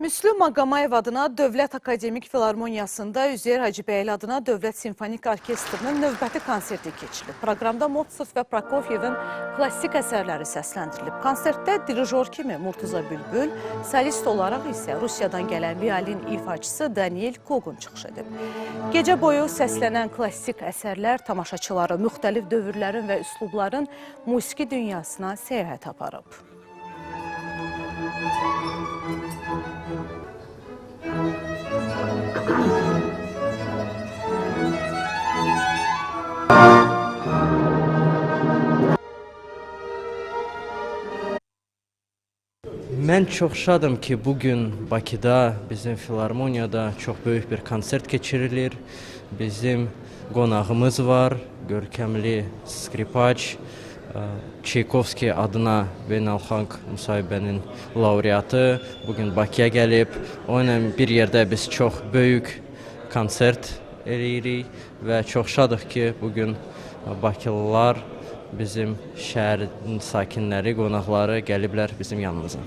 Müslüm Maqamayev adına Dövlət Akademik Filarmoniyasında Üzeyir Hacıbəyli adına Dövlət Simfonik Orkestrinin növbəti konserti keçirilib. Proqramda Mozart və Prokofievin klassik əsərləri səsləndirilib. Konsertdə dirijor kimi Murtuza Bülbül, solist olaraq isə Rusiyadan gələn violin ifaçısı Daniel Kogun çıxış edib. Gecə boyu səslənən klassik əsərlər tamaşaçıları müxtəlif dövrlərin və üslubların musiqi dünyasına səyahət aparıb. Mən çox şadım ki, bugün Bakıda, bizim filarmoniyada çox böyük bir konsert keçirilir. Bizim qonağımız var, görkəmli skripaç, Çaykovski adına beynəlxalq müsahibənin laureatı bugün Bakıya gəlib. Onunla bir yerdə biz çox böyük konsert eləyirik və çox şadıq ki, bugün Bakılılar, bizim şəhərin sakinləri, qonaqları gəliblər bizim yanımıza.